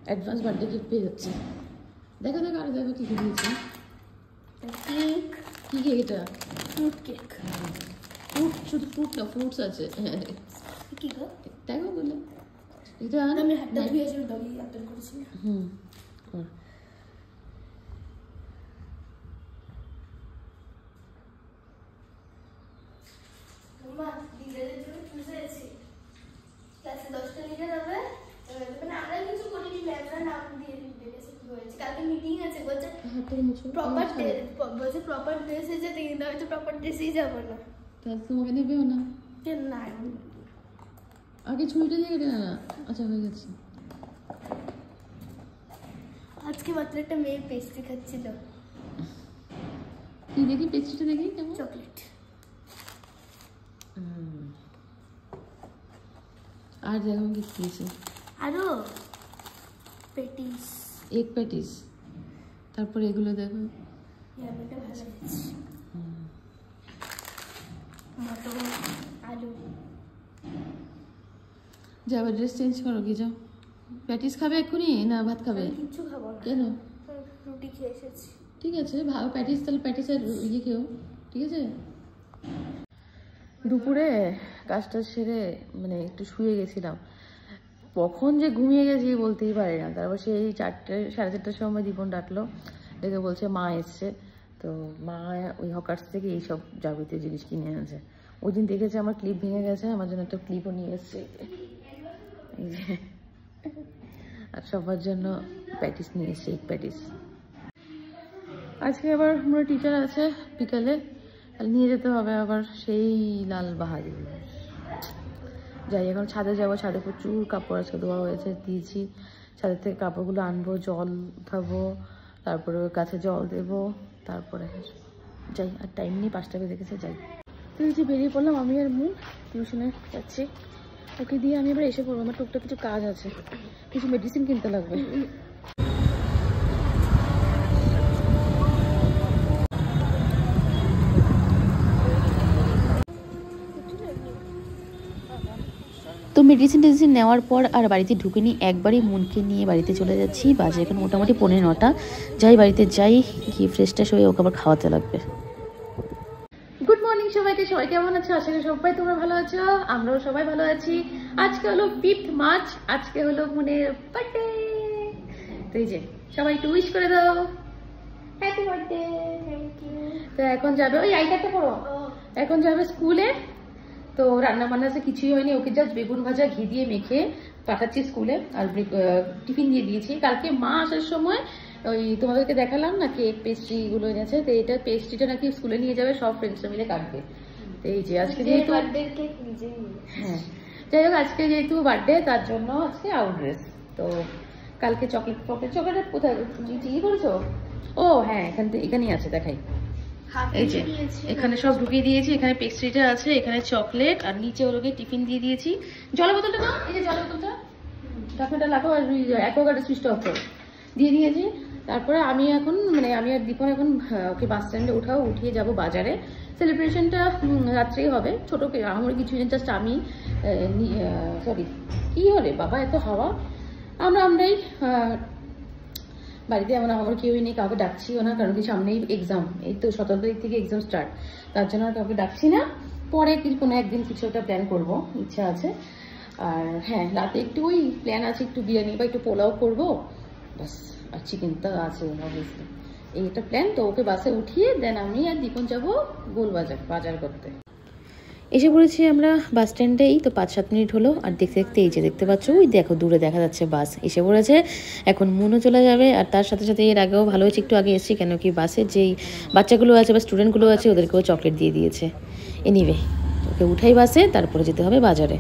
Advance birthday gift পেয়ে যাচ্ছি। দেখো দেখো আরো দেখো কি কি দিয়েছে। কেক। কি কেক এটা? Fruit cake. ফ্রুট, শুধু ফ্রুট না, ফ্রুটস আছে। কি গো? দেখো বলে এটা আমি হাতটা ধুয়ে এসে ডগি আদর করেছি। কর। মা দিদাদের জন্য খুঁজেছি। ক্লাসে 10টা লিখে দেবে। মানে আমরা কিছু করিনি, ম্যামরা নাম দিয়ে দিয়েছে কি হয়েছে। কালকে মিটিং আছে, বলছে প্রপার ড্রেস, বলছে প্রপার ড্রেসে যেতে, কিন্তু আমি তো প্রপার ড্রেসেই যাবো না। তাহলে তোমাকে নেবেও না? না আগে ছুরিটা দিয়ে কেটে না। আচ্ছা হয়ে গেছে। আজকে মাত্র একটা মেয়ে পেস্ট্রি খাচ্ছিল। কি দেখি পেস্ট্রিটা দেখি কেমন? চকলেট। আর দেখো কি দিয়েছে। আরো পেটিস, এগ প্যাটিস। তারপর এগুলো দেখো। এটা ভালো লাগছে। মটর, আলু। যাও ড্রেস চেঞ্জ করো, কি যাও। প্যাটিস খাবে এক্ষুনি না ভাত খাবে? কিছু খাবো না। কেন? রুটি খেয়ে এসেছি। ঠিক আছে ভালো প্যাটিস, তাহলে প্যাটিসের ইয়ে খেও, ঠিক আছে। দুপুরে কাজটা সেরে মানে একটু শুয়ে গেছিলাম, কখন যে ঘুমিয়ে গেছি বলতেই পারি না। তারপর সেই 4টে সাড়ে 4টার সময় দীপন ডাকলো, ডেকে বলছে মা এসছে। তো মা ওই হকার্স থেকে এইসব যাবতীয় জিনিস কিনে এনেছে। ওই দিন দেখেছে আমার ক্লিপ ভেঙে গেছে, আমার জন্য একটা ক্লিপও নিয়ে এসছে। এই যে আর সবার জন্য প্যাটিস নিয়ে এসছে, এগ প্যাটিস। আজকে আবার আমরা টিচার আছে বিকালে, নিয়ে যেতে হবে আবার সেই লাল বাহাদুর। যাই এখন ছাদে যাবো, ছাদে প্রচুর কাপড় আজকে ধোয়া হয়েছে, দিয়েছি। ছাদের থেকে কাপড়গুলো আনবো, জল উঠাবো, তারপরে গাছে জল দেবো, তারপরে যাই। আর টাইম নেই, 5টা বেজে গেছে, যাই। তো এই যে বেরিয়ে পড়লাম আমি আর মুন, টিউশনে যাচ্ছি। ওকে দিয়ে আমি এবার এসে পড়বো, আমার টুকটাক কিছু কাজ আছে, কিছু মেডিসিন কিনতে লাগবে। তো মেডিসিন টেডিসিন নেওয়ার পর আর বাড়িতে ঢুকিনি, একবারই মনকে নিয়ে বাড়িতে চলে যাচ্ছি। বাজে এখন মোটামুটি 9:45। যাই বাড়িতে যাই, গিয়ে ফ্রেশ ট্রেশ হয়ে ওকে আবার খাওয়াতে লাগবে। গুড মর্নিং সবাইকে, সবাই কেমন আছো? আশা করি সবাই তোমরা ভালো আছো, আমরাও সবাই ভালো আছি। আজকে হলো 5 মার্চ, আজকে হলো মনের বার্থডে। তো এই যে সবাই একটু উইশ করে দাও, হ্যাপি বার্থডে। Thank you. তো এখন যাবে, ওই আইটাটা পড়ো, এখন যাবে স্কুলে। তো রান্না বান্না আছে কিছুই হয়নি, ওকে জাস্ট বেগুন ভাজা ঘি দিয়ে মেখে পাঠাচ্ছি স্কুলে। আর টিফিন দিয়ে দিয়েছি। কালকে মা আসার সময় ওই তোমাদেরকে দেখালাম না কেক পেস্ট্রি গুলো এনেছে, তো এটা পেস্ট্রিটা নাকি স্কুলে নিয়ে যাবে, সব ফ্রেন্ডসরা মিলে কাটবে। তো এই যে আজকে যেহেতু হ্যাঁ, যাই হোক আজকে যেহেতু বার্থডে, তার জন্য আজকে আউট ড্রেস। তো কালকে চকলেট চকলেট কোথায় কি করেছো? ও হ্যাঁ, এখানেই আছে, দেখাই। এই যে এখানে সব ঢুকিয়ে দিয়েছি, এখানে পেস্ট্রিটা আছে, এখানে চকলেট, আর নিচে ওরকে টিফিন দিয়ে দিয়েছি। জলের বোতলটা দাও, এই যে জলের বোতলটা, ঢাকনাটা লাগাও, আর অ্যাকোয়াগার্ডের সুইচটা অফ করো, দিয়ে দিয়েছি। তারপরে আমি এখন মানে আমি আর দীপন এখন ওকে বাস স্ট্যান্ডে উঠিয়ে যাব বাজারে। সেলিব্রেশনটা রাত্রেই হবে, ছোটোকে আমার কিছু জাস্ট আমি সরি কি হলে বাবা এত হাওয়া, আমরাই বাড়িতে এমন আমার কেউই নেই, কাউকে ডাকছিও না, কারণ কি সামনেই এক্সাম, এই তো 17 তারিখ থেকে এক্সাম স্টার্ট, তার জন্য আর কাউকে ডাকছি না। পরে কোনো একদিন কিছু একটা প্ল্যান করব, ইচ্ছা আছে। আর হ্যাঁ, রাতে একটু ওই প্ল্যান আছে, একটু বিরিয়ানি বা একটু পোলাও করবো বাস, আর চিকেন তো আছে অবভিয়াসলি, এই একটা প্ল্যান। তো ওকে বাসে উঠিয়ে দেন আমি আর দীপন যাবো বাজার করতে। এসে পড়েছি আমরা বাস স্ট্যান্ডেই। তো 5-7 মিনিট হলো, আর দেখতে দেখতে এই যে দেখতে পাচ্ছ, ওই দেখো দূরে দেখা যাচ্ছে বাস এসে পড়েছে। এখন মনও চলে যাবে, আর তার সাথে সাথে এর আগেও ভালো হয়েছে একটু আগে এসেছি, কেন কি বাসের যেই বাচ্চাগুলো আছে বা স্টুডেন্টগুলো আছে ওদেরকেও চকলেট দিয়ে দিয়েছে। এনিওয়ে ওকে উঠাই বাসে, তারপরে যেতে হবে বাজারে।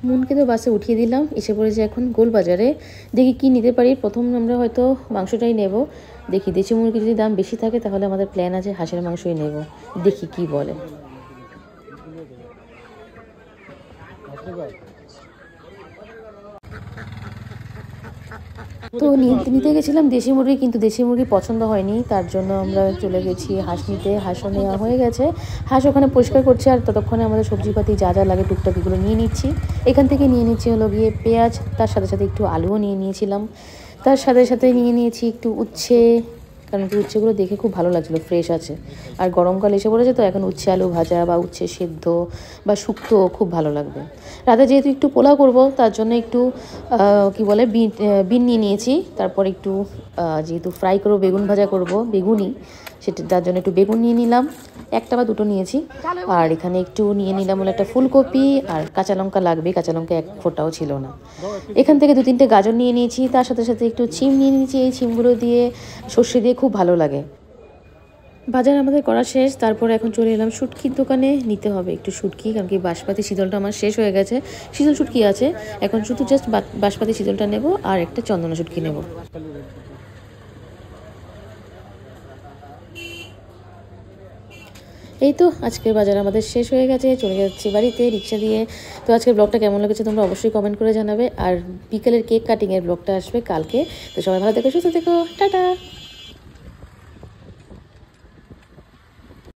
মনকে তো বাসে উঠিয়ে দিলাম, এসে পড়েছে এখন গোলবাজারে। দেখি কি নিতে পারি। প্রথম আমরা হয়তো মাংসটাই নেব, দেখি দেশি মুরগির যদি দাম বেশি থাকে তাহলে আমাদের প্ল্যান আছে হাঁসের মাংসই নেব, দেখি কি বলে। তো নিতে গেছিলাম দেশি মুরগি, কিন্তু দেশি মুরগি পছন্দ হয়নি, তার জন্য আমরা চলে গেছি হাঁস নিতে। হাঁসও নেওয়া হয়ে গেছে, হাঁস ওখানে পরিষ্কার করছে, আর ততক্ষণে আমাদের সবজিপাতি যা যা লাগে টুকটাক এগুলো নিয়ে নিচ্ছি। এখান থেকে নিয়ে নিচ্ছি হলো গিয়ে পেঁয়াজ, তার সাথে সাথে একটু আলুও নিয়ে নিয়েছিলাম, তার সাথে সাথে নিয়ে নিয়েছি একটু উচ্ছে, কারণ কি উচ্ছেগুলো দেখে খুব ভালো লাগছিলো, ফ্রেশ আছে। আর গরমকাল এসে পড়েছে, তো এখন উচ্ছে আলু ভাজা বা উচ্ছে সেদ্ধ বা শুক্তো খুব ভালো লাগবে। রাতে যেহেতু একটু পোলাও করব, তার জন্য একটু কি বলে বিন নিয়ে নিয়েছি। তারপর একটু যেহেতু ফ্রাই করবো, বেগুন ভাজা করব, বেগুনি, সেটা তার জন্য একটু বেগুন নিয়ে নিলাম, একটা বা দুটো নিয়েছি। আর এখানে একটু নিয়ে নিলাম হলো একটা ফুলকপি, আর কাঁচা লঙ্কা লাগবে, কাঁচা লঙ্কা এক ফোঁটাও ছিল না। এখান থেকে 2-3টে গাজর নিয়ে নিয়েছি, তার সাথে সাথে একটু ছিম নিয়ে নিয়েছি। এই ছিমগুলো দিয়ে সর্ষে দিয়ে খুব ভালো লাগে। বাজার আমাদের করা শেষ, তারপর এখন চলে এলাম শুটকির দোকানে। নিতে হবে একটু শুটকি, কারণ কি বাঁশপাতি শীতলটা আমার শেষ হয়ে গেছে। শীতল শুটকি আছে, এখন শুধু জাস্ট বাঁশপাতি শীতলটা নেব আর একটা চন্দনা শুটকি নেব। এই তো আজকের বাজার আমাদের শেষ হয়ে গেছে, চলে যাচ্ছি বাড়িতে রিক্সা দিয়ে। তো আজকের ব্লগটা কেমন লেগেছে তোমরা অবশ্যই কমেন্ট করে জানাবে, আর বিকেলের কেক কাটিংয়ের ব্লগটা আসবে কালকে। তো সবাই ভালো থেকো, সুস্থ থেকো, টাটা।